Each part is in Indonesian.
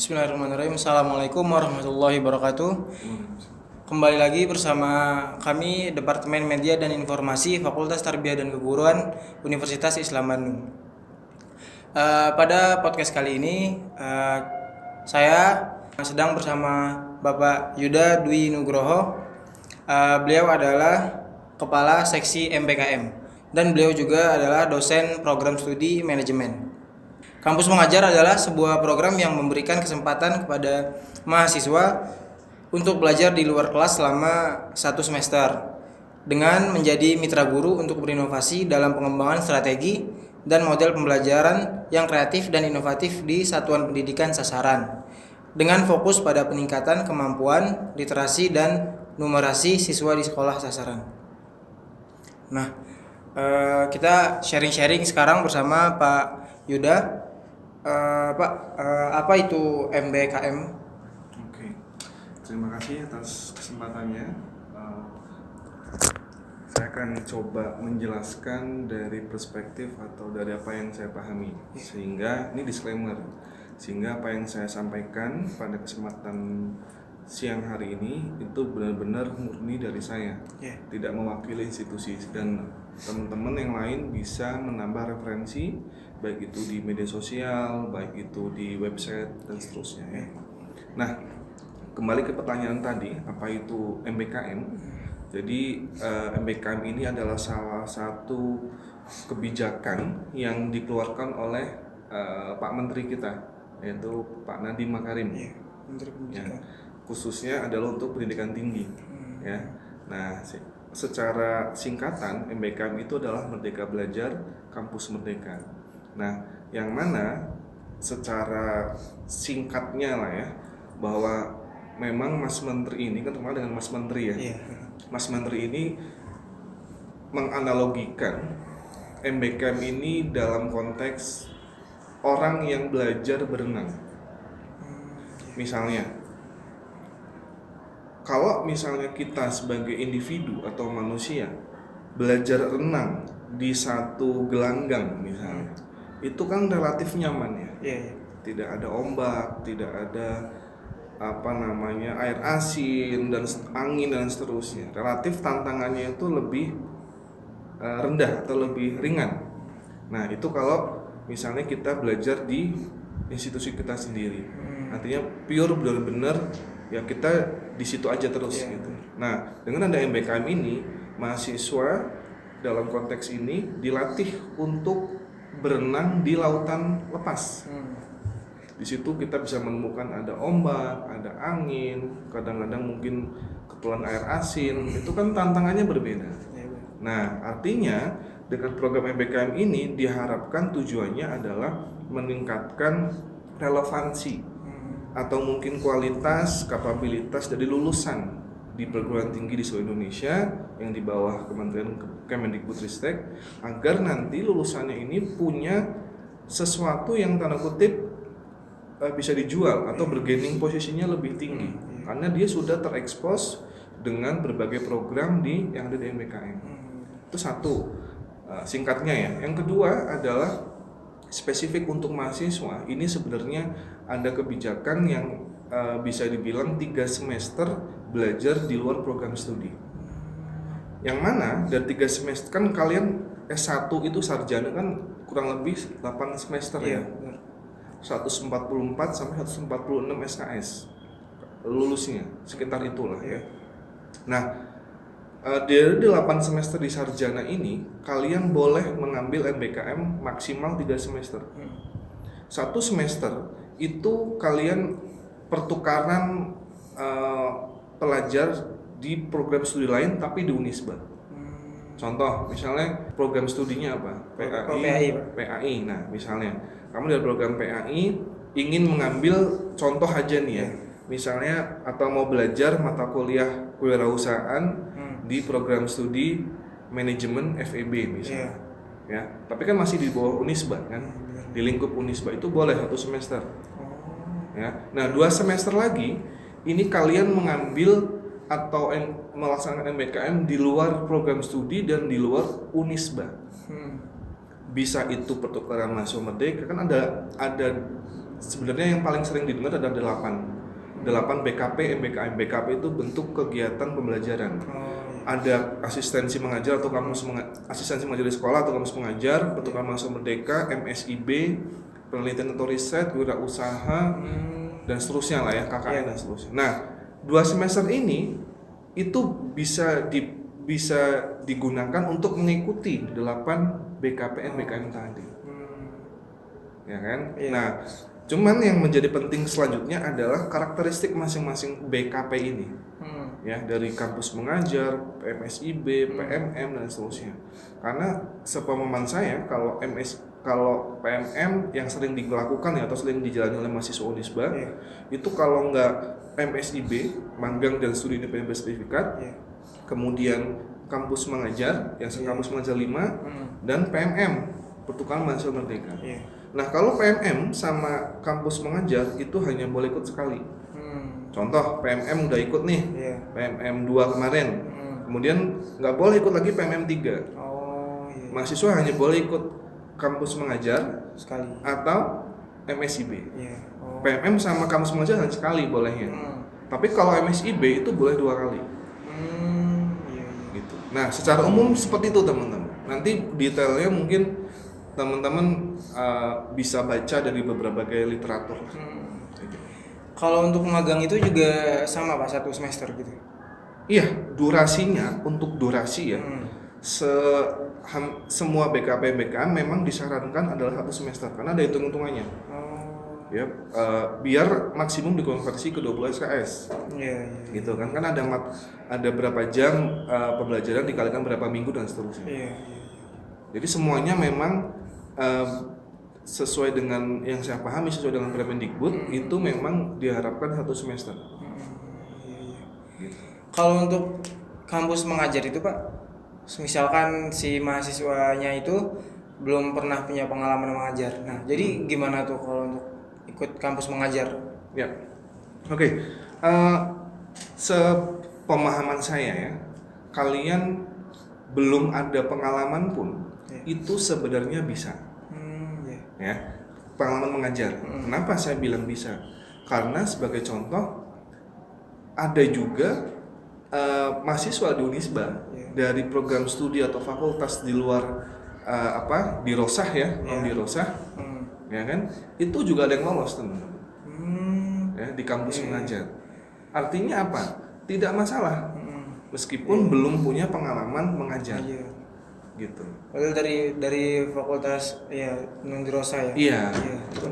Bismillahirrahmanirrahim. Assalamualaikum warahmatullahi wabarakatuh. Kembali lagi bersama kami Departemen Media dan Informasi Fakultas Tarbiyah dan Keguruan Universitas Islam Bandung. Pada podcast kali ini saya sedang bersama Bapak Yuda Dwi Nugroho. Beliau adalah Kepala Seksi MPKM dan beliau juga adalah dosen program studi manajemen. Kampus Mengajar adalah sebuah program yang memberikan kesempatan kepada mahasiswa untuk belajar di luar kelas selama 1 semester dengan menjadi mitra guru untuk berinovasi dalam pengembangan strategi dan model pembelajaran yang kreatif dan inovatif di satuan pendidikan sasaran dengan fokus pada peningkatan kemampuan literasi dan numerasi siswa di sekolah sasaran. Nah, kita sharing-sharing sekarang bersama Pak Yuda. Pak, apa itu MBKM? Oke, terima kasih atas kesempatannya. Saya akan coba menjelaskan dari perspektif atau dari apa yang saya pahami, sehingga ini disclaimer, sehingga apa yang saya sampaikan pada kesempatan siang hari ini itu benar-benar murni dari saya, tidak mewakili institusi, dan teman-teman yang lain bisa menambah referensi baik itu di media sosial, baik itu di website dan seterusnya ya. Nah, kembali ke pertanyaan tadi, apa itu MBKM? Jadi MBKM ini adalah salah satu kebijakan yang dikeluarkan oleh Pak Menteri kita, yaitu Pak Nadiem Makarim. Menteri Ya, Pendidikan. khususnya adalah untuk pendidikan tinggi. Ya. Nah, secara singkatan MBKM itu adalah Merdeka Belajar Kampus Merdeka. Nah, yang mana secara singkatnya lah ya, bahwa memang Mas Menteri ini kan terkenal dengan Mas Menteri ya. Mas Menteri ini menganalogikan MBKM ini dalam konteks orang yang belajar berenang. Misalnya, kalau misalnya kita sebagai individu atau manusia belajar renang di satu gelanggang misalnya, itu kan relatif nyaman ya. Tidak ada ombak, tidak ada air asin dan angin dan seterusnya. Relatif tantangannya itu lebih rendah atau lebih ringan. Nah, itu kalau misalnya kita belajar di institusi kita sendiri. Artinya pure benar-benar ya kita di situ aja terus gitu. Nah, dengan ada MBKM ini, mahasiswa dalam konteks ini dilatih untuk berenang di lautan lepas. Di situ kita bisa menemukan ada ombak, ada angin, kadang-kadang mungkin ketelan air asin. Itu kan tantangannya berbeda. Nah, artinya dengan program MBKM ini diharapkan tujuannya adalah meningkatkan relevansi atau mungkin kualitas, kapabilitas dari lulusan di perguruan tinggi di seluruh Indonesia yang di bawah Kementerian Kemendikbudristek, agar nanti lulusannya ini punya sesuatu yang tanda kutip bisa dijual atau bergaining posisinya lebih tinggi karena dia sudah terekspos dengan berbagai program yang ada di MBKM. Itu satu, singkatnya ya. Yang kedua adalah spesifik untuk mahasiswa. Ini sebenarnya ada kebijakan yang bisa dibilang 3 semester belajar di luar program studi. Yang mana dari 3 semester kan kalian S1 itu sarjana kan kurang lebih 8 semester ya. 144 sampai 146 SKS lulusnya, sekitar itulah ya. Nah, dari 8 semester di sarjana ini kalian boleh mengambil MBKM maksimal 3 semester. 1 semester itu kalian pertukaran pelajar di program studi lain tapi di Unisba. Contoh, misalnya program studinya apa? PAI. Nah, misalnya kamu dari program PAI ingin mengambil contoh aja nih ya. Misalnya atau mau belajar mata kuliah kewirausahaan di program studi manajemen FEB misalnya. Ya, tapi kan masih di bawah Unisba kan? Di lingkup Unisba itu boleh 1 semester. Ya. Nah, 2 semester lagi ini kalian mengambil atau melaksanakan MBKM di luar program studi dan di luar Unisba. Bisa itu pertukaran mahasiswa merdeka, kan ada sebenarnya yang paling sering didengar ada 8 BKP, MBKM. BKP itu bentuk kegiatan pembelajaran. Ada asistensi mengajar atau asistensi mengajar di sekolah atau kampus mengajar, pertukaran mahasiswa merdeka, MSIB, penelitian atau riset, wirausaha, dan seterusnya lah ya, KKN dan seterusnya. Nah, 2 semester ini itu bisa digunakan untuk mengikuti 8 BKP, MBKM tadi. Ya kan? Nah, cuman yang menjadi penting selanjutnya adalah karakteristik masing-masing BKP ini, ya, dari kampus mengajar, MSIB, PMM dan seterusnya. Karena sepemahaman saya kalau PMM yang sering dilakukan ya, atau sering dijalani oleh mahasiswa Unisba, itu kalau nggak MSIB, magang dan studi independen bersertifikat, kemudian kampus mengajar, yang kampus mengajar 5, dan PMM, pertukaran mahasiswa merdeka. Nah, kalau PMM sama kampus mengajar itu hanya boleh ikut sekali. Contoh, PMM udah ikut nih, PMM 2 kemarin, kemudian nggak boleh ikut lagi PMM 3. Mahasiswa hanya boleh ikut kampus mengajar sekali atau MSIB. PMM sama kampus mengajar hanya sekali bolehnya. Tapi kalau MSIB itu boleh 2 kali. Gitu. Nah, secara umum seperti itu teman-teman. Nanti detailnya mungkin teman-teman bisa baca dari beberapa literatur. Kalau untuk magang itu juga sama Pak, 1 semester gitu? Iya, durasinya untuk durasi ya. Semua BKP BKM memang disarankan adalah 1 semester karena ada hitung-hitungannya. Ya, biar maksimum dikonversi ke 20 SKS. Gitu kan ada berapa jam pembelajaran dikalikan berapa minggu dan seterusnya. Jadi semuanya memang sesuai dengan yang saya pahami, sesuai dengan Permendikbud, itu memang diharapkan 1 semester. Gitu. Kalau untuk kampus mengajar itu Pak, misalkan si mahasiswanya itu belum pernah punya pengalaman mengajar. Nah, jadi gimana tuh kalau untuk ikut kampus mengajar? Ya, oke. Sepemahaman saya ya, kalian belum ada pengalaman pun itu sebenarnya bisa. Ya, pengalaman mengajar. Kenapa saya bilang bisa? Karena sebagai contoh ada juga mahasiswa di Unisba dari program studi atau fakultas di luar di Rosah ya, di Rosah, ya kan? Itu juga ada yang lolos teman-teman. Ya, di kampus mengajar. Artinya apa? Tidak masalah. Meskipun belum punya pengalaman mengajar. Gitu. Dari fakultas ya di Rosa ya. Iya.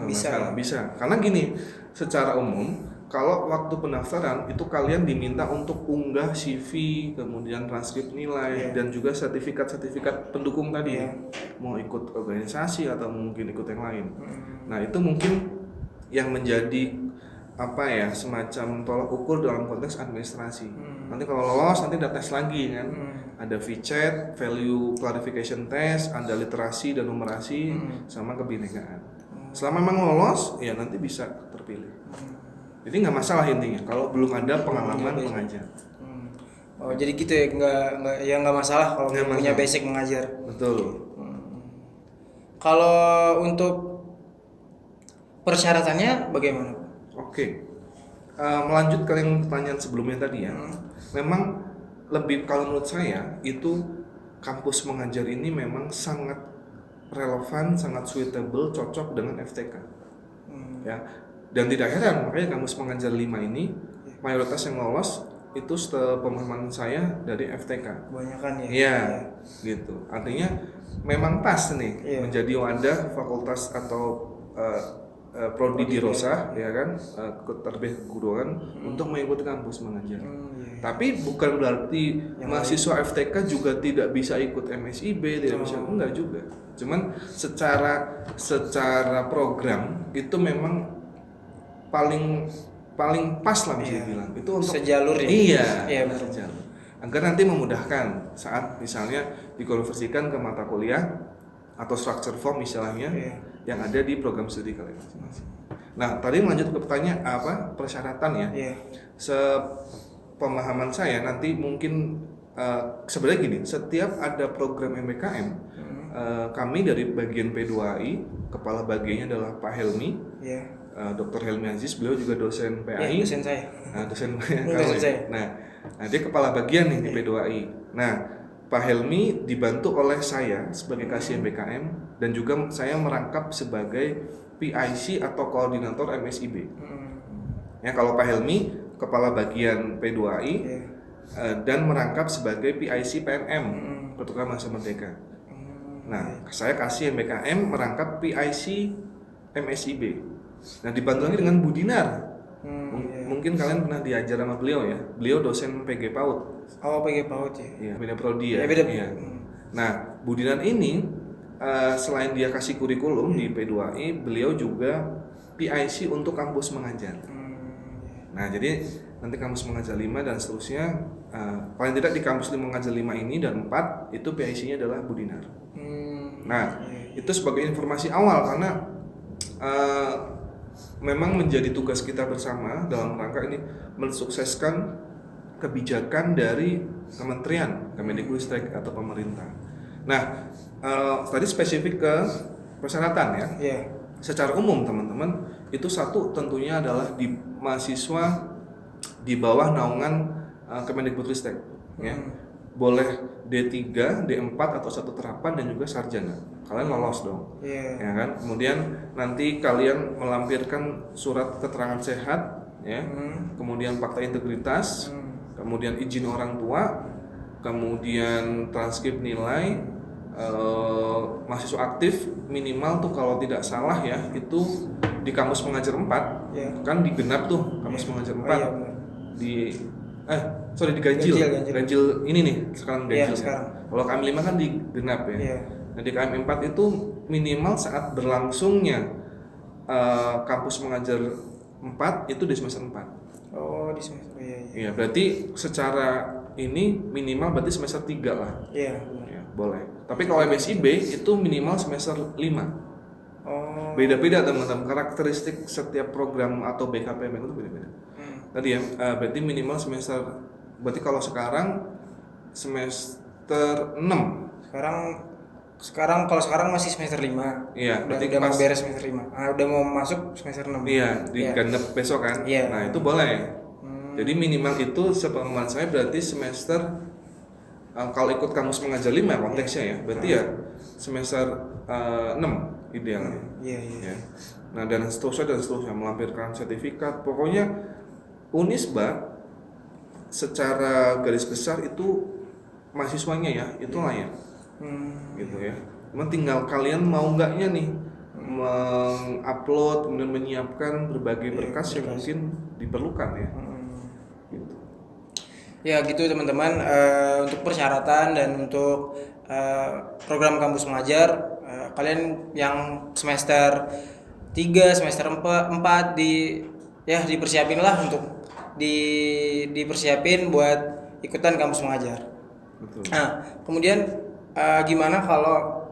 Bisa. Bisa. Karena gini, secara umum kalau waktu pendaftaran itu kalian diminta untuk unggah CV, kemudian transkrip nilai dan juga sertifikat pendukung tadi. Mau ikut organisasi atau mungkin ikut yang lain. Nah, itu mungkin yang menjadi semacam tolak ukur dalam konteks administrasi. Nanti kalau lolos nanti ada tes lagi kan. Ada VChat, Value Clarification Test, ada literasi dan numerasi, sama kebinekaan. Selama memang lolos, ya nanti bisa terpilih. Jadi nggak masalah intinya kalau belum ada pengalaman mengajar. Oh, jadi gitu ya, nggak masalah kalau punya basic mengajar. Betul. Kalau untuk persyaratannya bagaimana? Oke. Melanjutkan yang pertanyaan sebelumnya tadi ya. Memang lebih, kalau menurut saya itu kampus mengajar ini memang sangat relevan, sangat suitable, cocok dengan FTK. Ya. Dan tidak heran makanya kampus mengajar 5 ini mayoritas yang lolos itu pemahaman saya dari FTK. Kebanyakan ya. Iya, gitu. Artinya memang pas nih menjadi wadah fakultas atau prodi di Rosa, ya kan, terlebih keguruan untuk mengikuti kampus mengajar. Tapi bukan berarti mahasiswa FTK juga tidak bisa ikut MSIB, tidak bisa, enggak juga. Cuman secara program itu memang paling pas lah bisa dibilang. Itu untuk sejalur ya. Iya, sejalur. Agar nanti memudahkan saat misalnya dikonversikan ke mata kuliah atau structure form misalnya yang ada di program studi kalian masing-masing. Nah, tadi melanjut ke pertanyaan persyaratan ya. Sepemahaman saya nanti mungkin sebenarnya gini, setiap ada program MBKM kami dari bagian P2AI, kepala bagiannya adalah Pak Helmi. Dr. Helmi Aziz, beliau juga dosen PAI. Dosen saya. Dosen Dosen saya. Nah, dia kepala bagian nih di P2AI. Nah, Pak Helmi dibantu oleh saya sebagai kasih MBKM dan juga saya merangkap sebagai PIC atau koordinator MSIB. Ya, kalau Pak Helmi kepala bagian P2AI dan merangkap sebagai PIC PNM, Program Masa Merdeka. Nah, saya kasih MBKM merangkap PIC MSIB. Nah, dibantu lagi dengan Bu Dinar. Mungkin kalian pernah diajar sama beliau ya. Beliau dosen PG PAUD. Oh, PG PAUD ya. Iya, beda prodi ya. Beda. Iya. Nah, Bu Dinar ini selain dia kasih kurikulum di P2I, beliau juga PIC untuk kampus mengajar. Nah, jadi nanti kampus mengajar 5 dan seterusnya, paling tidak di kampus mengajar 5 ini dan 4 itu PIC-nya adalah Bu Dinar. Nah, itu sebagai informasi awal karena memang menjadi tugas kita bersama dalam rangka ini mensukseskan kebijakan dari kementerian Kemendikbudristek atau pemerintah. Nah, tadi spesifik ke persyaratan ya. Secara umum teman-teman itu satu tentunya adalah di mahasiswa di bawah naungan Kemendikbudristek ya. Boleh D3, D4 atau satu terapan dan juga sarjana. Kalian lolos dong. Ya kan? Kemudian nanti kalian melampirkan surat keterangan sehat ya. Kemudian fakta integritas, kemudian izin orang tua, kemudian transkrip nilai, mahasiswa aktif minimal tuh kalau tidak salah ya itu di kampus mengajar 4 kan digenap tuh kampus mengajar 4 di ganjil ini nih sekarang ganjil kalau KM5 kan digenap ya. Nah di KM4 itu minimal saat berlangsungnya kampus mengajar 4 itu di semester 4. Oh di semester iya berarti secara ini minimal berarti semester 3 lah. Iya boleh. Tapi kalau MSIB itu minimal semester 5. Beda-beda teman-teman, karakteristik setiap program atau BKPM itu beda-beda. Tadi ya, berarti minimal semester, berarti kalau sekarang semester 6. Sekarang masih semester 5. Iya, berarti udah mau beres semester 5. Udah mau masuk semester 6. Iya, diganap besok kan. Nah, itu boleh. Jadi minimal itu sepemahaman saya berarti semester kalau ikut kampus mengajar 5 konteksnya ya, berarti ya semester 6 idealnya. Ya. Nah dan seterusnya melampirkan sertifikat, pokoknya Unisba secara garis besar itu mahasiswanya ya itu layak, gitu ya. Cuma tinggal kalian mau nggaknya nih mengupload kemudian menyiapkan berbagai berkas yang mungkin diperlukan ya. Ya gitu teman-teman, untuk persyaratan dan untuk program kampus mengajar, kalian yang semester 3, semester 4 dipersiapin lah untuk dipersiapin buat ikutan kampus mengajar. Betul. Nah kemudian gimana kalau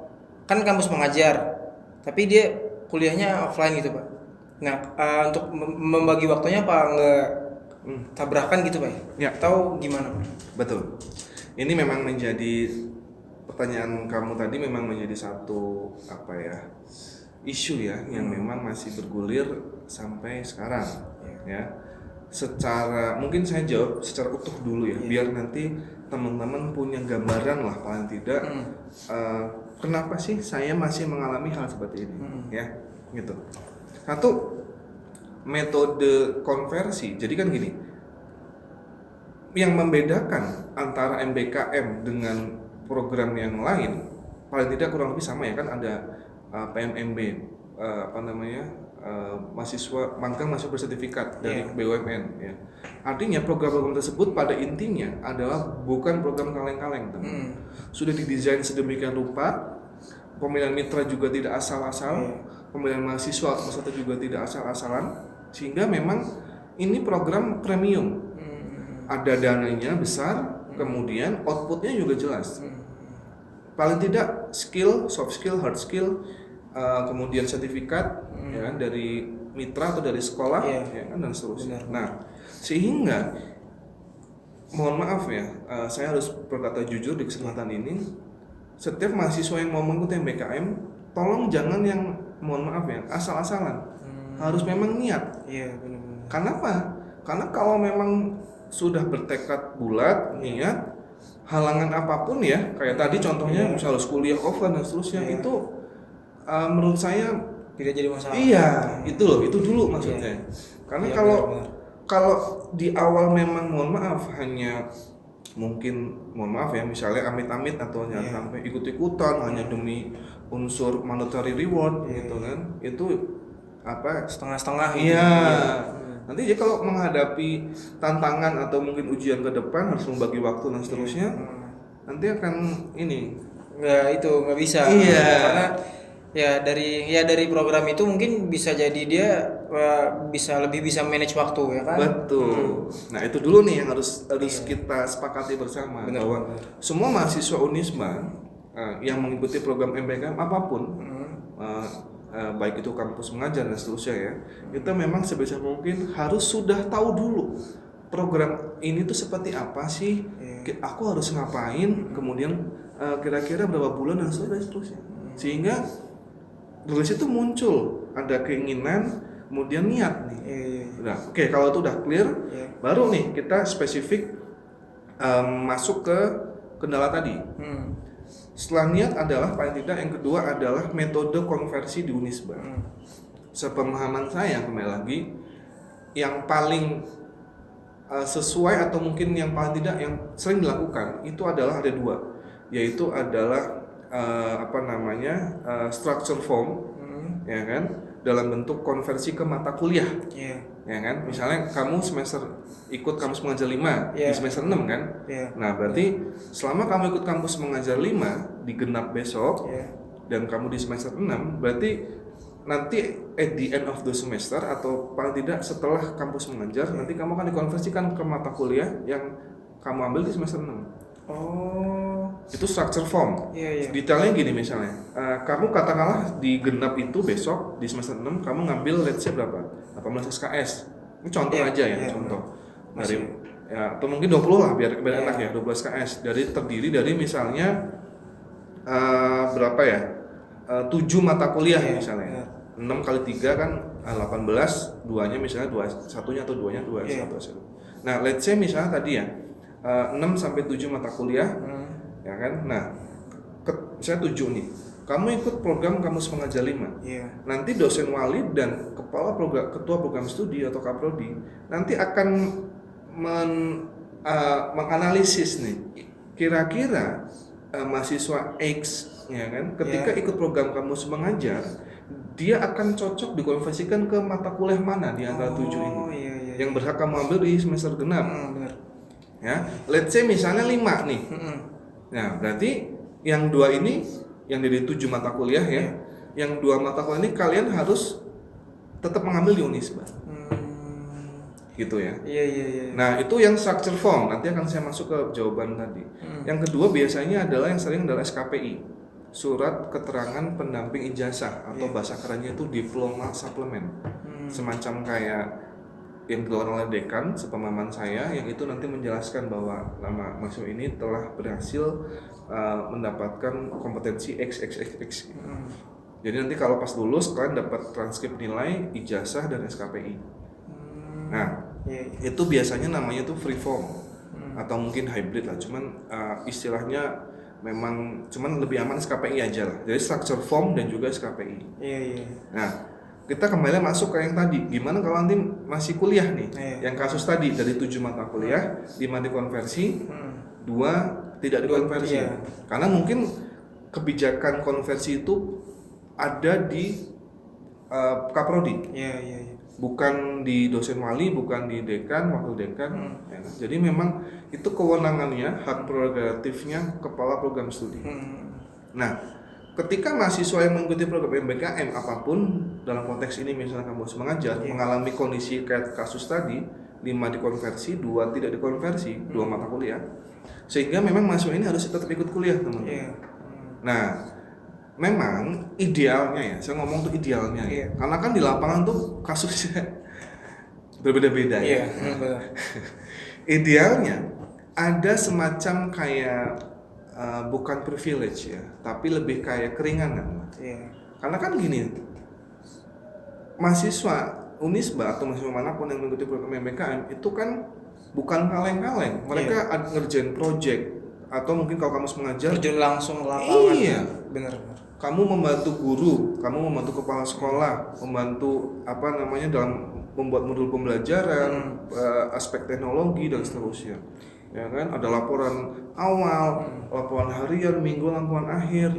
kan kampus mengajar tapi dia kuliahnya offline gitu Pak. Nah untuk membagi waktunya apa enggak tabrakan gitu Pak ya? Atau gimana Pak? Betul. Ini memang menjadi pertanyaan kamu tadi memang menjadi satu isu ya yang memang masih bergulir sampai sekarang ya. Secara mungkin saya jawab secara utuh dulu ya biar nanti teman-teman punya gambaran lah paling tidak kenapa sih saya masih mengalami hal seperti ini ya gitu. Satu, metode konversi. Jadi kan gini, yang membedakan antara MBKM dengan program yang lain paling tidak kurang lebih sama ya kan ada PMMB mahasiswa magang mahasiswa bersertifikat dari BUMN ya. Artinya program-program tersebut pada intinya adalah bukan program kaleng-kaleng teman. Sudah didesain sedemikian rupa, pemilihan mitra juga tidak asal-asal, pemilihan mahasiswa peserta juga tidak asal-asalan. Sehingga memang ini program premium, ada dananya besar, kemudian outputnya juga jelas. Paling tidak skill, soft skill, hard skill, kemudian sertifikat ya kan, dari mitra atau dari sekolah ya kan, dan seterusnya. Nah sehingga mohon maaf ya, saya harus berkata jujur di kesempatan ini, setiap mahasiswa yang mau mengikuti MBKM, tolong jangan yang mohon maaf ya asal-asalan. harus memang niat. Iya, benar-benar. Kenapa? Karena kalau memang sudah bertekad bulat, niat, halangan apapun ya, kayak tadi contohnya misalnya kuliah offline dan seterusnya, itu menurut saya tidak jadi masalah. Iya, itu loh, itu dulu maksudnya. Karena kalau di awal memang mohon maaf hanya mungkin mohon maaf ya, misalnya amit-amit atau jangan sampai ikut-ikutan hanya demi unsur monetary reward gitu kan, itu apa setengah-setengah iya. Nanti dia kalau menghadapi tantangan atau mungkin ujian ke depan harus membagi waktu dan seterusnya, nanti akan ini nggak bisa. Iya. Karena dari program itu mungkin bisa jadi dia lebih bisa manage waktu ya kan. Betul. Nah itu dulu nih yang harus kita sepakati bersama. Bahwa semua mahasiswa Unisba yang mengikuti program MPKM apapun, baik itu kampus mengajar dan seterusnya ya, kita memang sebisa mungkin harus sudah tahu dulu program ini tuh seperti apa sih, aku harus ngapain, kemudian kira-kira berapa bulan dan seterusnya, sehingga dari situ muncul ada keinginan, kemudian niat nih. Nah, oke, kalau itu udah clear, baru nih kita spesifik masuk ke kendala tadi. Setelah niat adalah paling tidak yang kedua adalah metode konversi di Unisba. Sepemahaman saya kembali lagi, yang paling sesuai atau mungkin yang paling tidak yang sering dilakukan itu adalah ada dua, yaitu adalah structure form, ya kan, dalam bentuk konversi ke mata kuliah, ya kan. Misalnya kamu ikut kampus mengajar 5 di semester 6 kan, nah berarti selama kamu ikut kampus mengajar 5 di genap besok, dan kamu di semester 6, berarti nanti at the end of the semester atau paling tidak setelah kampus mengajar, nanti kamu akan dikonversikan ke mata kuliah yang kamu ambil di semester 6. Itu structure form. Detailnya gini misalnya, kamu katakanlah di genap itu besok di semester 6 kamu ngambil let's say berapa? 18 SKS. Ini contoh aja ya, contoh. Dari atau mungkin 20 lah biar enak ya, 12 SKS. Terdiri dari misalnya berapa ya? 7 mata kuliah misalnya. 6 kali 3 kan 18, duanya misalnya satunya atau duanya 2 satu. Nah, let's say misalnya tadi ya 6 sampai 7 mata kuliah, ya kan? Nah, misalnya 7 nih. Kamu ikut program kampus mengajar 5. Nanti dosen wali dan ketua program studi atau kaprodi nanti akan menganalisis nih. Kira-kira mahasiswa X, ya kan? Ketika ikut program kampus mengajar, dia akan cocok dikonversikan ke mata kuliah mana di antara 7 ini. Yang berhak kamu ambil di semester genap. Ya, let's say misalnya 5 nih. Nah, berarti yang 2 ini yang dari 7 mata kuliah ya. Yang 2 mata kuliah ini kalian harus tetap mengambil di Unisba. Gitu ya. Nah, itu yang structure form. Nanti akan saya masuk ke jawaban tadi. Yang kedua biasanya adalah yang sering adalah SKPI. Surat keterangan pendamping ijazah atau bahasa kerennya itu diploma suplemen. Semacam kayak yang dikeluarkan oleh dekan sepemahaman saya, yang itu nanti menjelaskan bahwa nama mahasiswa ini telah berhasil mendapatkan kompetensi XXXX. Jadi nanti kalau pas lulus kalian dapat transkrip nilai, ijazah dan SKPI. Nah, itu biasanya namanya tuh free form atau mungkin hybrid lah. Cuman istilahnya memang cuman lebih aman SKPI aja lah. Jadi structure form dan juga SKPI. Nah, kita kembali masuk ke yang tadi. Gimana kalau nanti masih kuliah nih? Yang kasus tadi dari 7 mata kuliah, 5 dikonversi, 2 tidak dikonversi. Karena mungkin kebijakan konversi itu ada di kaprodi. Bukan di dosen wali, bukan di dekan, wakil dekan. Jadi memang itu kewenangannya, hak prerogatifnya kepala program studi. Nah, ketika mahasiswa yang mengikuti program MBKM apapun, dalam konteks ini misalnya kampus mengajar, mengalami kondisi kayak kasus tadi, 5 dikonversi, 2 tidak dikonversi, 2 mata kuliah, sehingga memang mahasiswa ini harus tetap ikut kuliah, teman-teman. Nah, memang idealnya ya, saya ngomong tuh idealnya ya, karena kan di lapangan tuh kasusnya berbeda-beda ya. Idealnya ada semacam kayak bukan privilege ya, tapi lebih kayak keringanan. Karena kan gini, mahasiswa Unisba atau mahasiswa manapun yang mengikuti program MBKM itu kan bukan kaleng-kaleng. Mereka ngerjain project atau mungkin kalau kamu mengajar terjun langsung ke lapangan. Iya, benar. kamu membantu guru, kamu membantu kepala sekolah, membantu dalam membuat modul pembelajaran, aspek teknologi dan seterusnya. Ya kan, ada laporan awal, laporan harian, minggu, laporan akhir.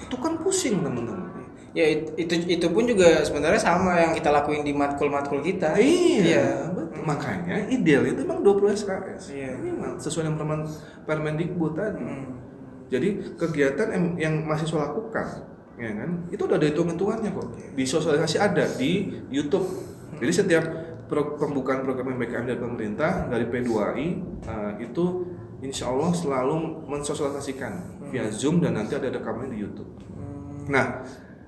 Itu kan pusing teman-teman. Ya itu pun juga sebenarnya sama yang kita lakuin di matkul kita. Iya. Betul. Makanya ideal itu memang 20 SKS. Iya. Memang sesuai dengan Permendikbud tadi. Jadi kegiatan yang mahasiswa lakukan, ya kan, itu udah ada hitung-hitungannya kok. Di sosialisasi ada di YouTube. Jadi setiap pembukaan program MBKM dari pemerintah dari P2I itu insya Allah selalu mensosialisasikan via Zoom dan nanti ada rekamannya di YouTube. Nah,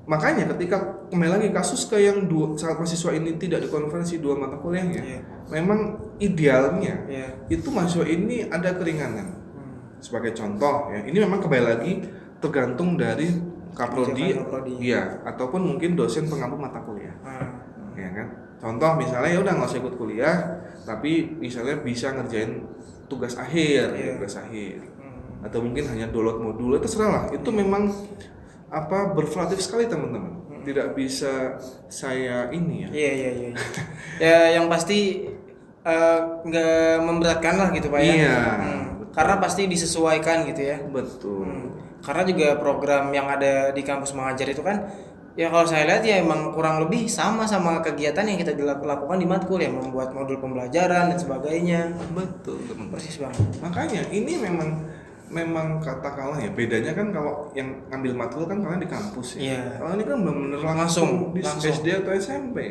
makanya ketika kembali lagi kasus ke yang saat mahasiswa ini tidak dikonversi 2 mata kuliahnya, memang idealnya itu mahasiswa ini ada keringanan. Sebagai contoh ya, ini memang kembali lagi tergantung dari Kaprodi, ya, ataupun mungkin dosen pengampu mata kuliah, ya kan. Contoh misalnya ya udah nggak usah ikut kuliah, tapi misalnya bisa ngerjain tugas akhir, atau mungkin hanya download modul, itu terserah lah. Itu memang bervariatif sekali teman-teman. Tidak bisa saya ini ya. Iya. Ya yang pasti nggak memberatkan lah gitu Pak ya. Iya. Karena pasti disesuaikan gitu ya. Betul. Karena juga program yang ada di kampus mengajar itu kan ya kalau saya lihat ya emang kurang lebih sama kegiatan yang kita lakukan di matkul ya, membuat modul pembelajaran dan sebagainya. Betul teman-teman. Persis banget. Makanya ini memang katakanlah ya, bedanya kan kalau yang ngambil matkul kan kalian di kampus ya. Kalau ini kan benar-benar langsung di SD atau SMP.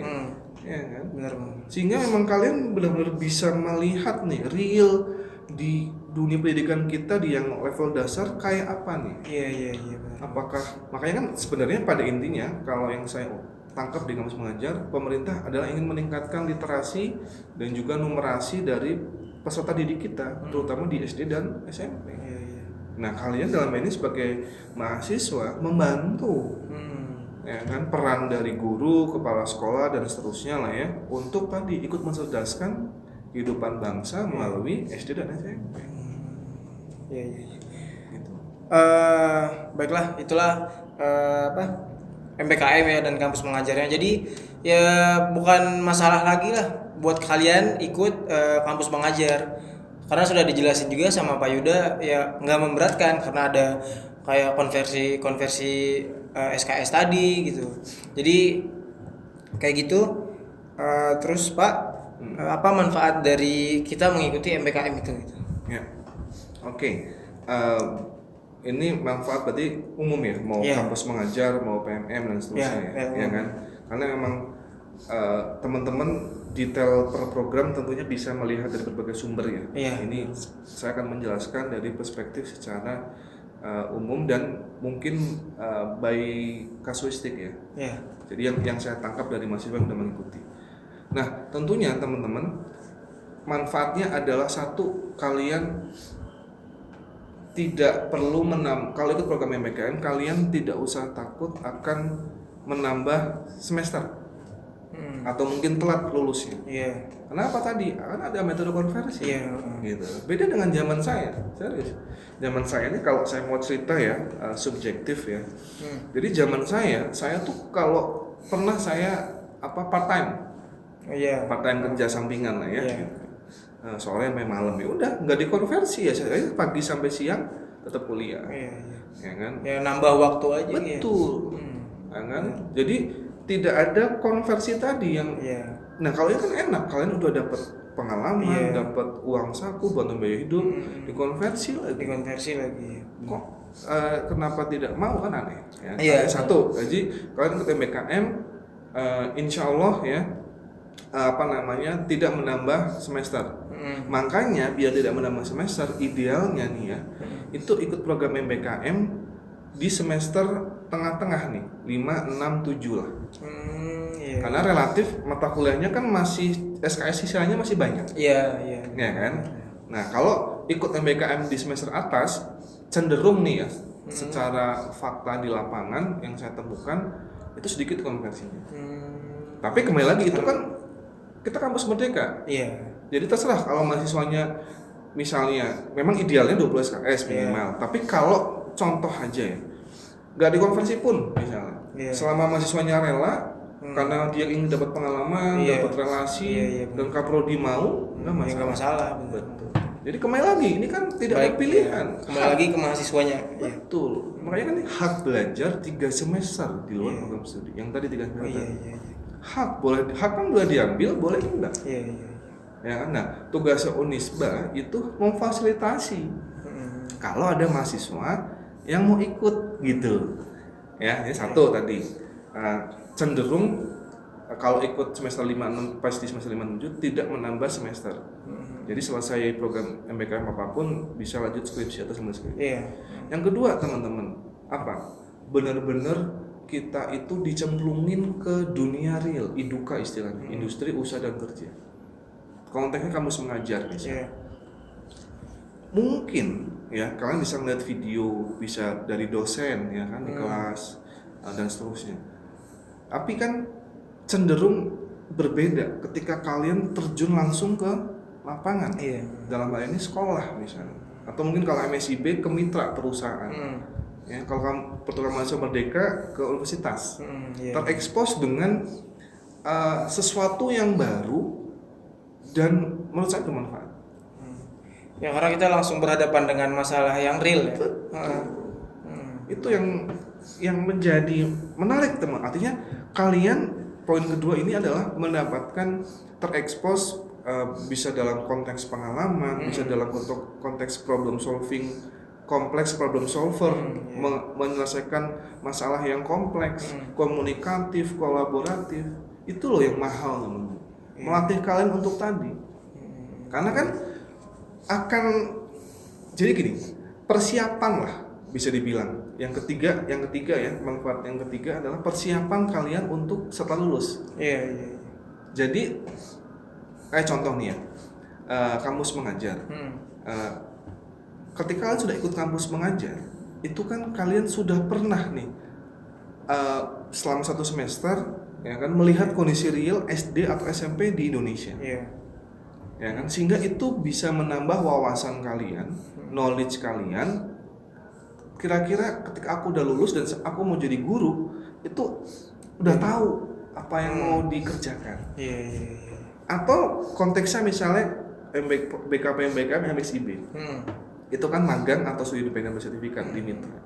Ya kan? Benar. Sehingga memang kalian benar-benar bisa melihat nih real di dunia pendidikan kita di yang level dasar kayak apa nih. Iya. Apakah makanya kan sebenarnya pada intinya kalau yang saya tangkap di kampus mengajar, pemerintah adalah ingin meningkatkan literasi dan juga numerasi dari peserta didik kita, terutama di SD dan SMP. Nah, kalian dalam ini sebagai mahasiswa membantu, ya kan, peran dari guru, kepala sekolah dan seterusnya lah ya, untuk tadi ikut mencerdaskan kehidupan bangsa melalui SD dan SMP. Gitu. Baiklah, itulah MBKM ya dan kampus mengajarnya. Jadi ya bukan masalah lagi lah buat kalian ikut kampus mengajar. Karena sudah dijelasin juga sama Pak Yuda ya nggak memberatkan karena ada kayak konversi SKS tadi gitu. Jadi kayak gitu. Terus Pak, apa manfaat dari kita mengikuti MBKM itu? Gitu? Ya, oke. Ini manfaat berarti umum ya, mau kampus mengajar, mau PMM dan seterusnya ya kan? Karena memang teman-teman detail per program tentunya bisa melihat dari berbagai sumber ya. Ini saya akan menjelaskan dari perspektif secara umum dan mungkin by kasuistik ya. Jadi yang saya tangkap dari mahasiswa yang sudah mengikuti. Nah, tentunya teman-teman manfaatnya adalah satu, kalian tidak perlu kalau ikut program MBKM kalian tidak usah takut akan menambah semester. Atau mungkin telat lulusnya. Kenapa tadi? Karena ada metode konversi. Gitu. Beda dengan zaman saya, serius. Zaman saya ini kalau saya mau cerita ya, subjektif ya. Jadi zaman saya tuh kalau pernah saya part time. Part time kerja sampingan lah ya. Gitu. Sore sampai malam ya udah nggak dikonversi ya. Saya pagi sampai siang tetap kuliah. Ya kan? Ya nambah waktu aja. Betul. Ya kan? Jadi tidak ada konversi tadi yang nah kalau ini kan enak, kalian udah dapat pengalaman, dapat uang saku buat biaya hidup, dikonversi lagi. Kok kenapa tidak mau, kan aneh ya. Satu, jadi kalian ikut MBKM insya Allah ya tidak menambah semester. Makanya biar tidak menambah semester, idealnya nih ya itu ikut program MBKM di semester tengah-tengah nih, 5, 6, 7 lah. Karena relatif mata kuliahnya kan masih SKS sisanya masih banyak. Ya kan? Nah, kalau ikut MBKM di semester atas cenderung nih ya, secara fakta di lapangan yang saya temukan itu sedikit konversinya. Tapi kembali lagi itu kan kita kampus merdeka. Iya. Jadi terserah kalau mahasiswanya misalnya memang idealnya 12 SKS minimal. Tapi kalau contoh aja ya, nggak dikonversi pun misalnya. Selama mahasiswanya rela karena dia ingin dapat pengalaman, dapat relasi, dan kaprodi mau, nggak masalah. Betul. Jadi kembali lagi ini kan tidak ada pilihan. Kembali lagi ke mahasiswanya. Betul. Makanya kan hak belajar 3 semester di luar program studi. Yang tadi 3 semester. Hak kan boleh diambil, boleh enggak. Ya kan? Nah, tugasnya Unisba itu memfasilitasi kalau ada mahasiswa yang mau ikut gitu. Ya, ini satu tadi. Cenderung kalau ikut semester 5-6 pasti semester 5-7 tidak menambah semester. Jadi selesai program MBKM apapun bisa lanjut skripsi atau semester skripsi. Yang kedua teman-teman, apa? Benar-benar kita itu dicemplungin ke dunia real, IDUKA istilahnya, industri usaha dan kerja. Konteksnya kampus mengajar misalnya. Mungkin ya kalian bisa ngeliat video, bisa dari dosen ya kan di kelas dan seterusnya. Tapi kan cenderung berbeda ketika kalian terjun langsung ke lapangan. Dalam hal ini sekolah misalnya, atau mungkin kalau MSIB ke mitra perusahaan. Ya, kalau kamu program mahasiswa merdeka ke universitas, terekspos dengan sesuatu yang baru dan menurut saya bermanfaat. Ya karena kita langsung berhadapan dengan masalah yang real ya. Itu yang menjadi menarik teman. Artinya kalian poin kedua ini adalah mendapatkan terekspos bisa dalam konteks pengalaman, bisa dalam konteks problem solving, kompleks problem solver, menyelesaikan masalah yang kompleks, komunikatif, kolaboratif. Itu loh yang mahal teman-teman. Melatih kalian untuk tadi. Karena kan akan jadi gini, persiapan lah bisa dibilang. Yang ketiga ya, manfaat yang ketiga adalah persiapan kalian untuk setelah lulus. Jadi kayak contoh nih ya, kampus mengajar. Ketika kalian sudah ikut kampus mengajar, itu kan kalian sudah pernah nih selama 1 semester ya kan melihat kondisi real SD atau SMP di Indonesia. Ya kan, sehingga itu bisa menambah wawasan kalian, knowledge kalian. Kira-kira ketika aku udah lulus dan aku mau jadi guru, itu udah tahu apa yang mau dikerjakan. Atau konteksnya misalnya BKP, MBKM, MSIB. Itu kan magang atau studi independen bersertifikat di mitra.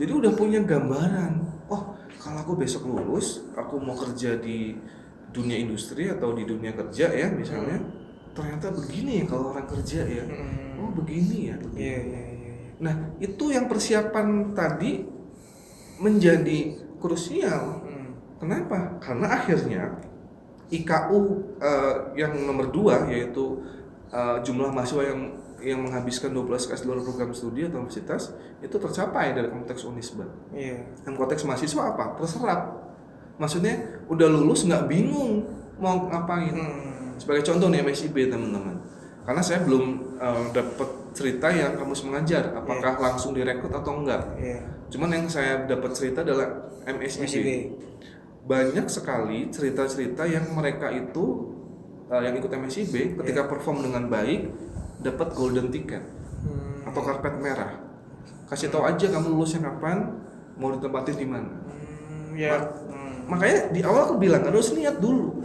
Jadi udah punya gambaran. Oh, kalau aku besok lulus, aku mau kerja di dunia industri atau di dunia kerja ya misalnya. Ternyata begini ya kalau orang kerja ya. Oh, begini ya. Nah, itu yang persiapan tadi menjadi krusial. Kenapa? Karena akhirnya IKU yang nomor 2 yaitu jumlah mahasiswa yang menghabiskan 12 SKS luar program studi atau universitas itu tercapai dari konteks Unisba. Dan konteks mahasiswa apa? Terserap. Maksudnya udah lulus nggak bingung mau ngapain. Sebagai contoh nih MSIB teman-teman. Karena saya belum dapat cerita yang kampus mengajar, apakah langsung direkrut atau enggak. Cuman yang saya dapat cerita adalah MSIB. Banyak sekali cerita-cerita yang mereka itu yang ikut MSIB ketika perform dengan baik dapat golden ticket atau karpet merah. Kasih tahu aja kamu lulusnya kapan, mau ditempatin di mana. Makanya di awal aku bilang harus niat dulu.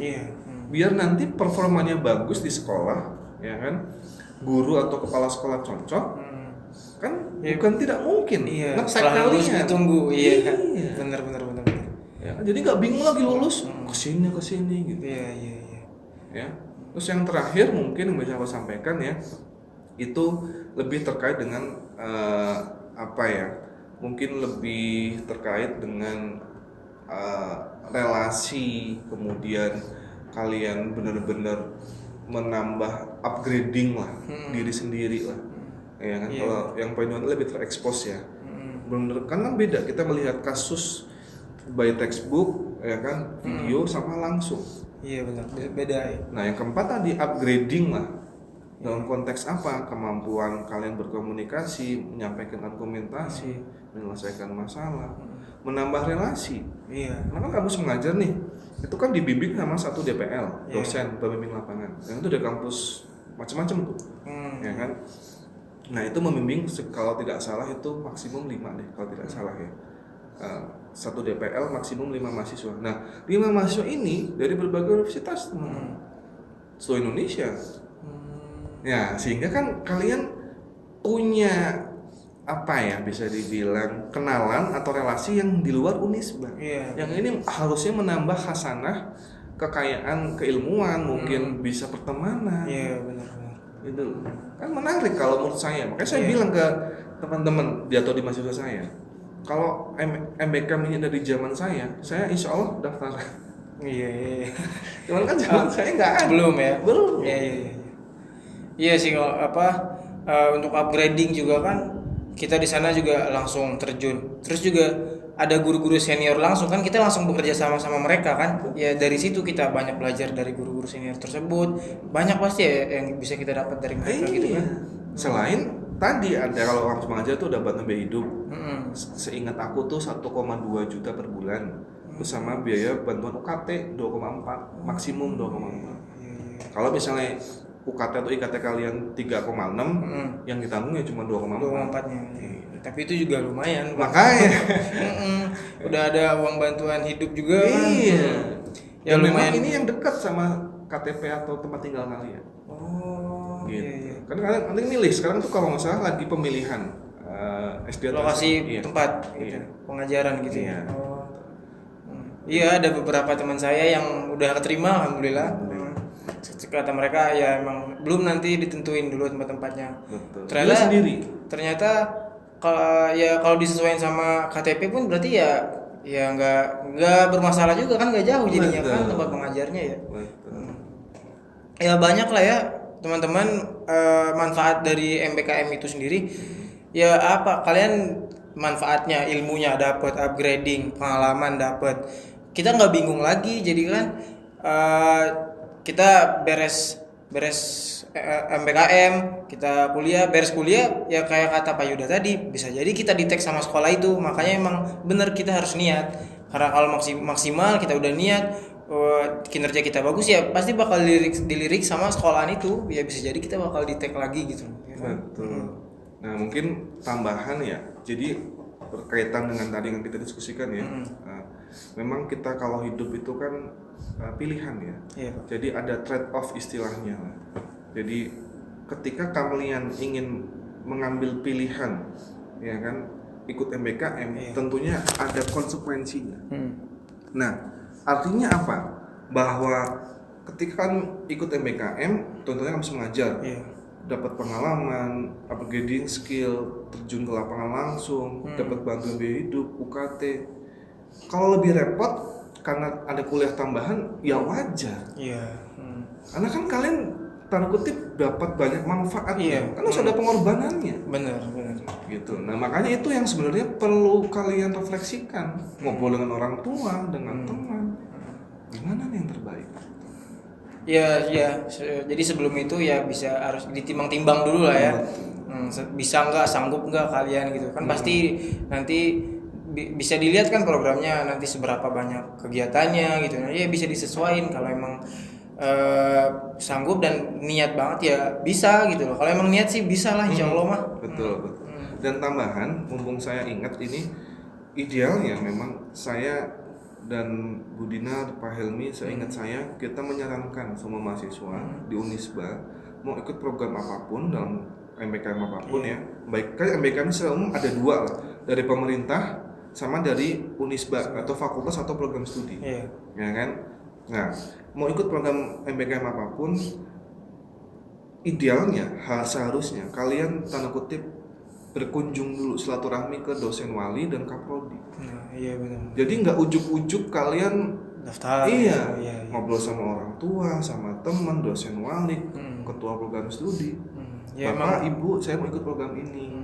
Biar nanti performanya bagus di sekolah, ya kan? Guru atau kepala sekolah cocok. Kan bukan tidak mungkin. Setelah lulus ditunggu. Benar. Ya, jadi nggak bingung lagi lulus kesini gitu. Ya. Terus yang terakhir mungkin yang bisa aku sampaikan ya, itu lebih terkait dengan mungkin lebih terkait dengan relasi, kemudian kalian benar-benar menambah upgrading lah diri sendiri lah, ya kan. Kalau yang poin lebih terekspos ya, benar kan beda kita melihat kasus by textbook ya kan, video sama langsung. Benar, beda ya. Nah yang keempat tadi upgrading lah, dalam konteks apa? Kemampuan kalian berkomunikasi, menyampaikan argumentasi, menyelesaikan masalah. menambah relasi. Iya. Karena kan kampus mengajar nih, itu kan dibimbing sama satu DPL, dosen pembimbing lapangan. Yang itu dari kampus macam-macam tuh, ya kan. Nah itu membimbing kalau tidak salah itu maksimum 5 deh, kalau tidak salah ya. Satu DPL maksimum 5 mahasiswa. Nah 5 mahasiswa ini dari berbagai universitas seluruh Indonesia. Ya sehingga kan kalian punya apa ya, bisa dibilang kenalan atau relasi yang di luar Unisba. Yang ini harusnya menambah khasanah kekayaan keilmuan, mungkin bisa pertemanan. Iya benar. Itu kan menarik kalau menurut saya. Makanya saya bilang ke teman-teman atau di mahasiswa saya, kalau MBK ini dari zaman saya insya Allah daftar. Iya. Cuman kan zaman saya nggak ada. Belum ya. Belum. Iya sih kalau untuk upgrading juga kan kita di sana juga langsung terjun. Terus juga ada guru-guru senior langsung kan, kita langsung bekerja sama mereka kan. Ya dari situ kita banyak belajar dari guru-guru senior tersebut. Banyak pasti ya yang bisa kita dapat dari mereka gitu kan. Selain tadi ada kalau langsung mengajar tuh dapat biaya hidup. Seingat aku tuh 1,2 juta per bulan bersama biaya bantuan UKT 2,4 maksimum 2,4. Kalau misalnya UKT atau IKT kalian 3,6 yang ditanggung ya cuma 2,4-nya. Tapi itu juga lumayan. Makanya udah ada uang bantuan hidup juga kan. Ya lumayan. Ini yang dekat sama KTP atau tempat tinggal kalian. Gitu. Kan kalian nanti milih sekarang tuh kalau nggak salah lagi pemilihan SD lokasi tempat gitu. Pengajaran gitu ya. Iya, ada beberapa teman saya yang udah keterima alhamdulillah. Kata mereka ya emang belum, nanti ditentuin dulu tempat-tempatnya. Ternyata kalau disesuaikan sama KTP pun berarti ya nggak bermasalah juga kan, nggak jauh jadinya kan tempat pengajarnya ya. Ya banyak lah ya teman-teman manfaat dari MBKM itu sendiri. Ya apa kalian manfaatnya, ilmunya dapat, upgrading, pengalaman dapat. Kita nggak bingung lagi, jadi kan kita beres MBKM, kita beres kuliah ya kayak kata Pak Yuda tadi, bisa jadi kita di-tag sama sekolah itu. Makanya emang bener kita harus niat, karena kalau maksimal kita udah niat, kinerja kita bagus ya pasti bakal dilirik sama sekolahan itu, ya bisa jadi kita bakal di-tag lagi gitu. Betul. Nah mungkin tambahan ya, jadi berkaitan dengan tadi yang kita diskusikan ya. Memang kita kalau hidup itu kan pilihan ya. Jadi ada trade off istilahnya. Jadi ketika kalian ingin mengambil pilihan, ya kan, ikut MBKM, tentunya ada konsekuensinya. Nah, artinya apa? Bahwa ketika kan ikut MBKM, tentunya harus mengajar, dapat pengalaman, upgrading skill, terjun ke lapangan langsung, dapat bantuan biaya hidup, UKT. Kalau lebih repot karena ada kuliah tambahan, ya wajar. Karena kan kalian tanda kutip dapat banyak manfaatnya, karena sudah ada pengorbanannya. Benar. Gitu. Nah makanya itu yang sebenarnya perlu kalian refleksikan, ngobrol dengan orang tua, dengan teman, gimana nih yang terbaik. Ya. Jadi sebelum itu ya harus ditimbang-timbang dulu lah ya. Bisa nggak, sanggup nggak kalian gitu kan. Pasti nanti bisa dilihat kan programnya nanti seberapa banyak kegiatannya gitu. Nah, ya bisa disesuaikan kalau emang sanggup dan niat banget ya bisa gitu loh. Kalau emang niat sih bisa lah insya Allah mah. Betul. Dan tambahan, mumpung saya ingat ini, idealnya memang saya dan Bu Dina, Pak Helmi, saya ingat kita menyarankan semua mahasiswa di Unisba mau ikut program apapun dalam MBKM apapun ya. Baik kan MBKM secara umum ada 2 lah, dari pemerintah sama dari Unisba atau fakultas atau program studi. Ya kan? Nah, mau ikut program MBKM apapun, idealnya seharusnya kalian tanda kutip berkunjung dulu, silaturahmi ke dosen wali dan kaprodi. Benar. Jadi nggak ujuk-ujuk kalian daftar. Ngobrol sama orang tua, sama teman, dosen wali, ketua program studi. Bapak, Ibu, saya mau ikut program ini.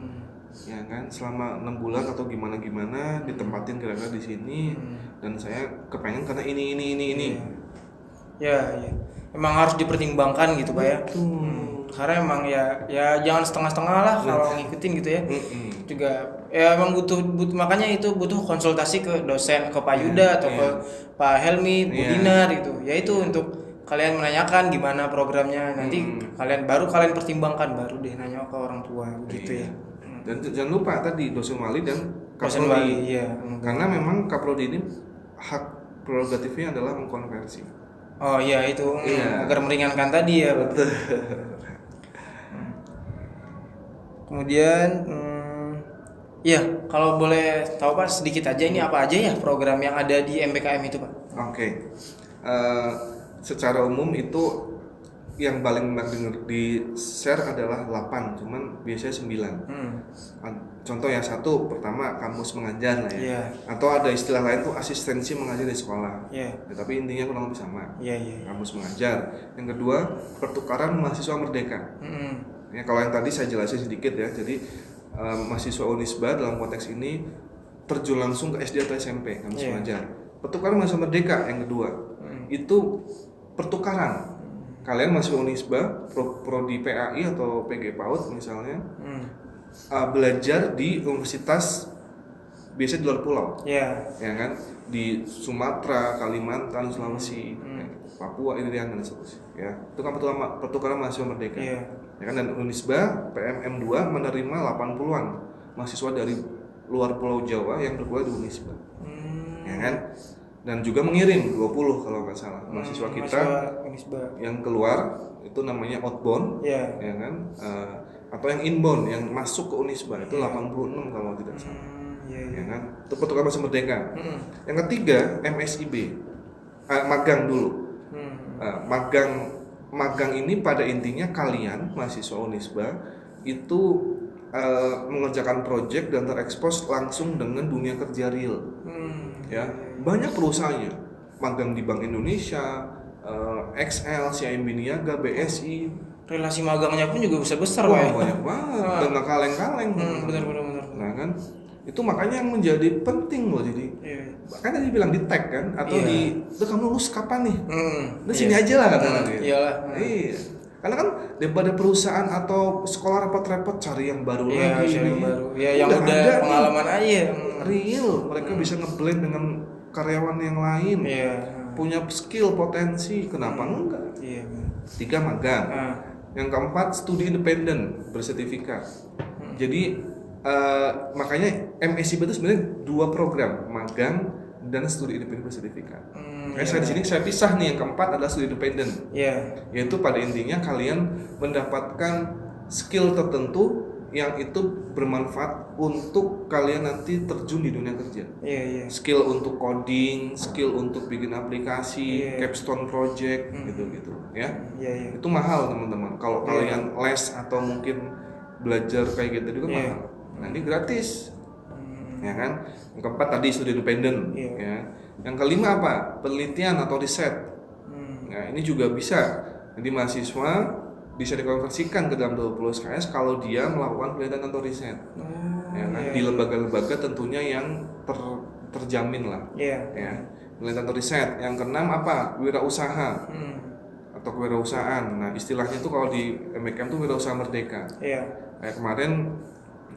Ya kan, selama 6 bulan atau gimana ditempatin kira-kira di sini, dan saya kepengen karena ini. Ya emang harus dipertimbangkan gitu Pak ya. Karena emang ya jangan setengah-setengah lah kalau ngikutin gitu ya. Juga ya emang butuh makanya itu butuh konsultasi ke dosen, ke Pak Yuda atau ke Pak Helmi, Bu Dinar gitu. Ya itu untuk kalian menanyakan gimana programnya, nanti kalian pertimbangkan, baru deh nanya ke orang tua gitu ya. Dan jangan lupa tadi dosen wali dan Dosen kaprodi. wali, iya. Karena memang kaprodi ini hak prerogatifnya adalah mengkonversi. Oh iya itu agar meringankan tadi ya. Betul. Kemudian ya kalau boleh tahu Pak sedikit aja ini apa aja ya program yang ada di MBKM itu Pak? Oke. Secara umum itu yang paling banyak di share adalah 8, cuman biasanya 9. Contoh yang satu pertama kampus mengajar lah ya. Atau ada istilah lain tuh asistensi mengajar di sekolah. Ya, tapi intinya kurang lebih sama. Kampus mengajar. Yang kedua pertukaran mahasiswa merdeka. Ya, kalau yang tadi saya jelasin sedikit ya. Jadi mahasiswa Unisba dalam konteks ini terjun langsung ke SD atau SMP kampus mengajar. Pertukaran mahasiswa merdeka yang kedua itu pertukaran. Kalian mahasiswa Unisba, prodi PAI atau PG PAUD misalnya, belajar di universitas biasanya di luar pulau, ya kan, di Sumatera, Kalimantan, Sulawesi, Papua, Irian dan seterusnya. Ya, itu kan pertukaran mahasiswa merdeka. Ya kan, dan Unisba PMM2 menerima 80-an mahasiswa dari luar Pulau Jawa yang berkuliah di Unisba. Ya kan? Dan juga mengirim 20 kalau nggak salah mahasiswa kita yang keluar itu namanya outbound, ya kan, atau yang inbound yang masuk ke Unisba itu 86 kalau tidak salah, ya kan, itu pertukaran mahasiswa merdeka. Yang ketiga MSIB, magang dulu. Magang ini pada intinya kalian mahasiswa Unisba itu mengerjakan proyek dan terekspos langsung dengan dunia kerja real. Ya, banyak perusahaannya, magang di Bank Indonesia, XL, CIMB Niaga, BSI. Relasi magangnya pun juga besar banyak banget, dan nggak kaleng-kaleng. Benar. Nah kan, itu makanya yang menjadi penting loh. Jadi bahkan tadi bilang di tag kan, atau itu kamu lulus kapan nih? Sini aja lah katanya. Iyalah. Iya. Karena kan daripada perusahaan atau sekolah repot-repot cari yang baru lagi. Yang baru. Ya yang udah pengalaman aja. Real, mereka bisa ngeblend dengan karyawan yang lain. Punya skill, potensi, kenapa enggak? 3 magang. Yang keempat studi independen bersertifikat. Jadi makanya MSIB itu sebenarnya 2 program, magang dan studi independen bersertifikat. Saya di sini saya pisah nih, yang keempat adalah studi independen. Yaitu pada intinya kalian mendapatkan skill tertentu yang itu bermanfaat untuk kalian nanti terjun di dunia kerja. Skill untuk coding, skill untuk bikin aplikasi, capstone project, gitu-gitu ya. Itu mahal teman-teman. Kalau kalian les atau mungkin belajar kayak gitu juga mahal. Nah, ini gratis. Ya kan? Yang keempat tadi studi independen, ya. Yang kelima apa? Penelitian atau riset. Nah, ini juga bisa. Jadi mahasiswa bisa dikonversikan ke dalam 20 SKS kalau dia melakukan penelitian atau riset. Ya kan? Di lembaga-lembaga tentunya yang terjamin lah. Ya. Penelitian atau riset. Yang keenam apa? Wirausaha. Atau kewirausahaan. Nah, istilahnya itu kalau di MBKM itu wirausaha merdeka. Kayak kemarin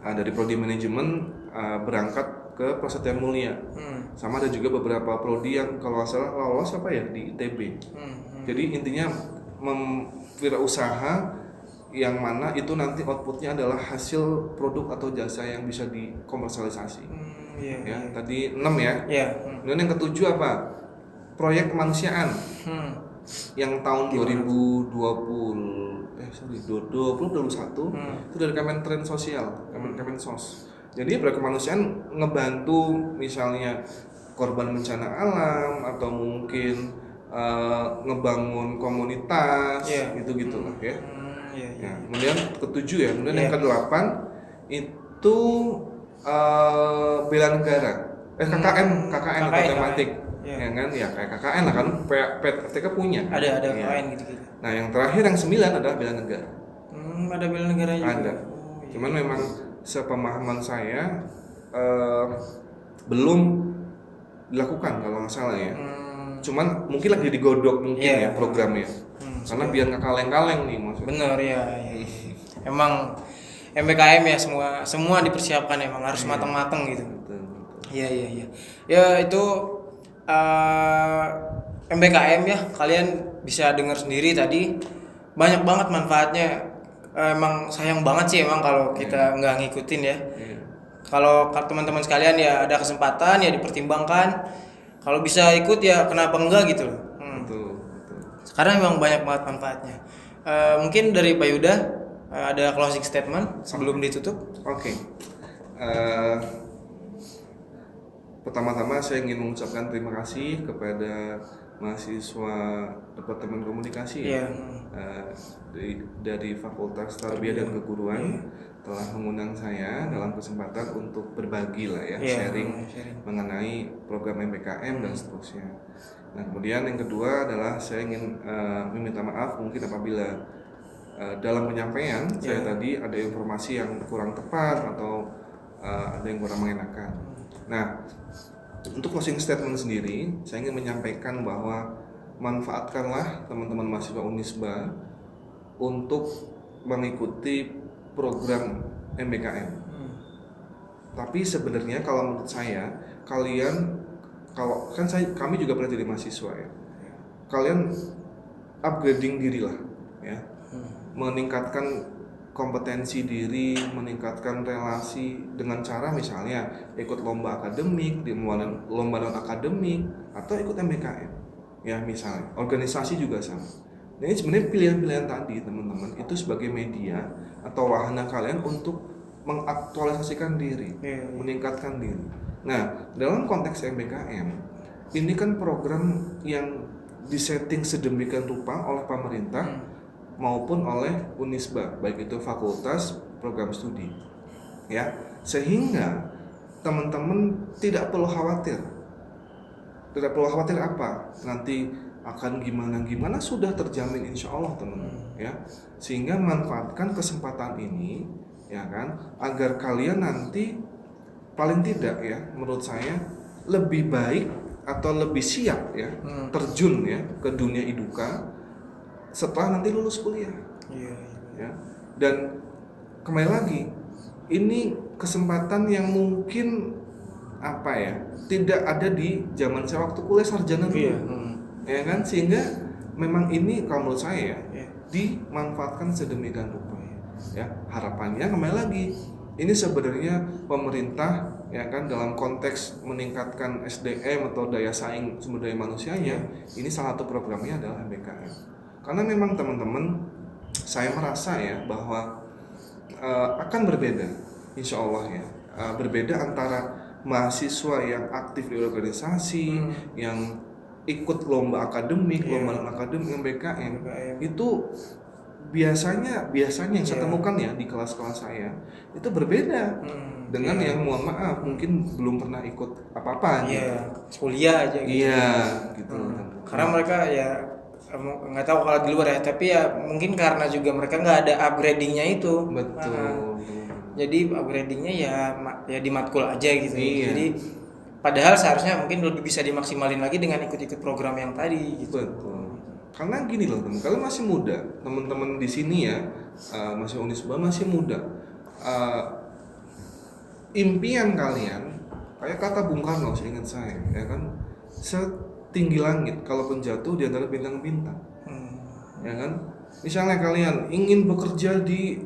dari prodi manajemen berangkat ke Prasetya Mulia. Sama ada juga beberapa prodi yang kalau nggak salah lolos apa ya di ITB. Jadi intinya wirausaha yang mana itu nanti outputnya adalah hasil produk atau jasa yang bisa dikomersialisasi. Tadi 6 ya. Kemudian yang ketujuh apa? Proyek kemanusiaan. Yang tahun 2021 itu dari Kementerian Sosial, Kemensos. Jadi proyek kemanusiaan ngebantu misalnya korban bencana alam atau mungkin ngebangun komunitas, gitu-gitu lah ya. Kemudian ketujuh ya, kemudian yang kedelapan itu bela negara, KKN atau tematik. Ya kan, ya kayak KKN lah kan, PTK punya. Ada KKN gitu. Nah yang terakhir yang 9 adalah bela negara. Ada bela negara juga. Ada. Cuman memang sepemahaman saya belum dilakukan kalau nggak salah ya. Cuman mungkin lagi digodok mungkin ya programnya. karena biar nggak kaleng-kaleng nih maksudnya. Bener ya, ya. Emang MBKM ya semua dipersiapkan, emang harus matang-matang gitu. Betul. Iya iya iya. Ya itu MBKM ya, kalian bisa dengar sendiri tadi banyak banget manfaatnya. Emang sayang banget sih emang kalau kita nggak ngikutin ya. Iya. Kalau teman-teman sekalian ya ada kesempatan ya dipertimbangkan. Kalau bisa ikut ya kenapa enggak gitu loh. Betul. Sekarang memang banyak banget manfaatnya. Mungkin dari Pak Yuda ada closing statement sebelum ditutup. Oke. Pertama-tama saya ingin mengucapkan terima kasih kepada mahasiswa Departemen Komunikasi Iya. dari Fakultas Tarbiyah dan Keguruan telah mengundang saya dalam kesempatan untuk berbagi lah ya, sharing mengenai program MBKM dan seterusnya. Nah, kemudian yang kedua adalah saya ingin meminta maaf mungkin apabila dalam penyampaian saya tadi ada informasi yang kurang tepat atau ada yang kurang mengenakan. Nah, untuk closing statement sendiri, saya ingin menyampaikan bahwa manfaatkanlah teman-teman mahasiswa Unisba untuk mengikuti program MBKM. Tapi sebenarnya kalau menurut saya, kami juga pernah jadi mahasiswa ya. Kalian upgrading dirilah ya. Meningkatkan kompetensi diri, meningkatkan relasi dengan cara misalnya ikut lomba akademik, di lomba non akademik, atau ikut MBKM ya misalnya. Organisasi juga sama. Nah, ini sebenarnya pilihan-pilihan tadi teman-teman itu sebagai media atau wahana kalian untuk mengaktualisasikan diri, meningkatkan diri. Nah, dalam konteks MBKM ini kan program yang disetting sedemikian rupa oleh pemerintah maupun oleh Unisba, baik itu fakultas program studi ya, sehingga teman-teman tidak perlu khawatir apa nanti akan gimana sudah terjamin insya Allah teman-teman ya, sehingga manfaatkan kesempatan ini ya kan, agar kalian nanti paling tidak ya menurut saya lebih baik atau lebih siap ya terjun ya ke dunia iduka setelah nanti lulus kuliah. Ya. Dan kembali lagi, ini kesempatan yang mungkin apa ya, tidak ada di zaman saya waktu kuliah sarjana dulu. Ya kan, sehingga memang ini kalau menurut saya dimanfaatkan sedemikian rupa. Ya, harapannya kembali lagi, ini sebenarnya pemerintah ya kan dalam konteks meningkatkan SDM atau daya saing sumber daya manusianya, ini salah satu programnya adalah MBKM. Karena memang teman-teman, saya merasa ya bahwa akan berbeda, insya Allah ya, berbeda antara mahasiswa yang aktif di organisasi, yang ikut lomba akademik, lomba akademik MBKM, itu biasanya yang saya temukan ya di kelas-kelas saya itu berbeda dengan yang mohon maaf mungkin belum pernah ikut apa-apa gitu. Kuliah aja gitu. Iya, gitu. Karena mereka ya nggak tahu kalau di luar ya, tapi ya mungkin karena juga mereka nggak ada upgradingnya itu. Betul. Jadi upgradingnya ya di matkul aja gitu. Iya. Jadi padahal seharusnya mungkin lebih bisa dimaksimalin lagi dengan ikut-ikut program yang tadi gitu. Betul. Karena gini loh teman, kalian masih muda, teman-teman di sini ya, masih Unisba masih muda. Impian kalian kayak kata Bung Karno, seingat saya ya kan, tinggi langit, kalaupun jatuh di antara bintang-bintang. Ya kan? Misalnya kalian ingin bekerja di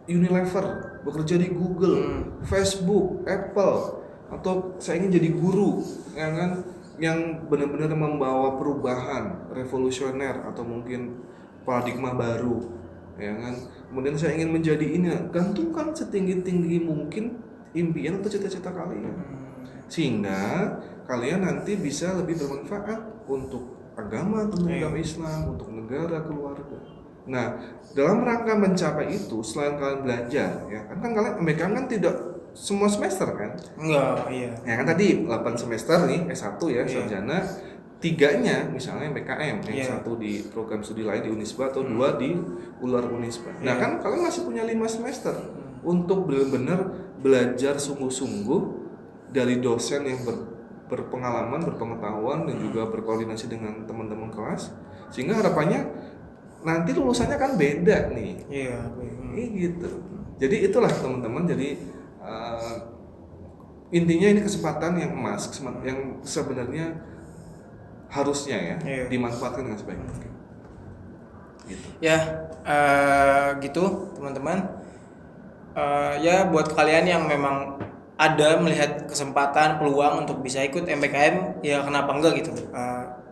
Unilever, bekerja di Google, Facebook, Apple, atau saya ingin jadi guru, ya kan? Yang benar-benar membawa perubahan revolusioner atau mungkin paradigma baru, ya kan? Kemudian saya ingin menjadi ini, gantungkan setinggi-tinggi mungkin impian atau cita-cita kalian. Sehingga kalian nanti bisa lebih bermanfaat untuk agama, agama Islam, untuk negara, keluarga. Nah, dalam rangka mencapai itu, selain kalian belajar, ya kan kalian MBKM kan tidak semua semester kan? Enggak, iya. Ya kan tadi 8 semester nih S1 ya, sarjana, 3-nya misalnya MBKM, yang 1 di program studi lain di Unisba atau 2 di luar Unisba. Nah, kan kalian masih punya 5 semester untuk benar-benar belajar sungguh-sungguh dari dosen yang berpengalaman, berpengetahuan dan juga berkoordinasi dengan teman-teman kelas, sehingga harapannya nanti lulusannya kan beda nih. Iya. Gitu. Jadi itulah teman-teman. Jadi intinya ini kesempatan yang emas, yang sebenarnya harusnya ya dimanfaatkan dengan sebaik mungkin. Gitu. Ya, gitu teman-teman. Ya buat kalian yang memang ada melihat kesempatan peluang untuk bisa ikut MPKM, ya kenapa enggak gitu.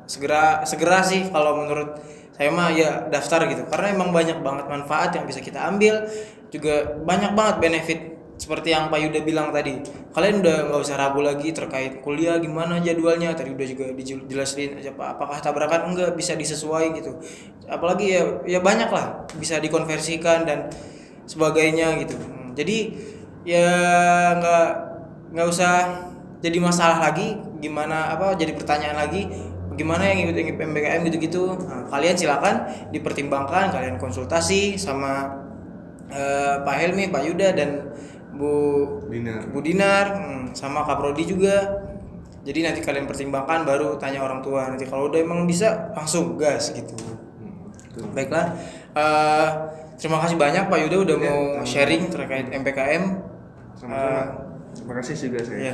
Segera sih kalau menurut saya mah ya daftar gitu, karena emang banyak banget manfaat yang bisa kita ambil, juga banyak banget benefit seperti yang Pak Yuda bilang tadi. Kalian udah nggak usah ragu lagi terkait kuliah gimana jadwalnya, tadi udah juga dijelasin aja Pak, apakah tabrakan enggak, bisa disesuai gitu. Apalagi ya banyak lah, bisa dikonversikan dan sebagainya gitu. Jadi ya nggak usah jadi masalah lagi, gimana jadi pertanyaan lagi gimana yang ikut MBKM gitu-gitu. Nah, kalian silakan dipertimbangkan, kalian konsultasi sama Pak Helmi, Pak Yuda dan Bu Dinar, sama Kak Prodi juga. Jadi nanti kalian pertimbangkan baru tanya orang tua. Nanti kalau udah emang bisa langsung gas gitu. Baiklah. Terima kasih banyak Pak Yuda udah mau sharing terkait MPKM. Terima kasih juga saya.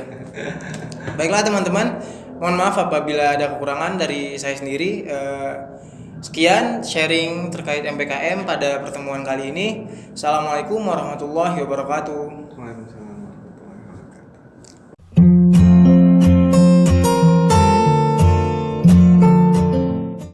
Baiklah teman-teman, mohon maaf apabila ada kekurangan dari saya sendiri. Sekian sharing terkait MPKM pada pertemuan kali ini. Assalamualaikum warahmatullahi wabarakatuh.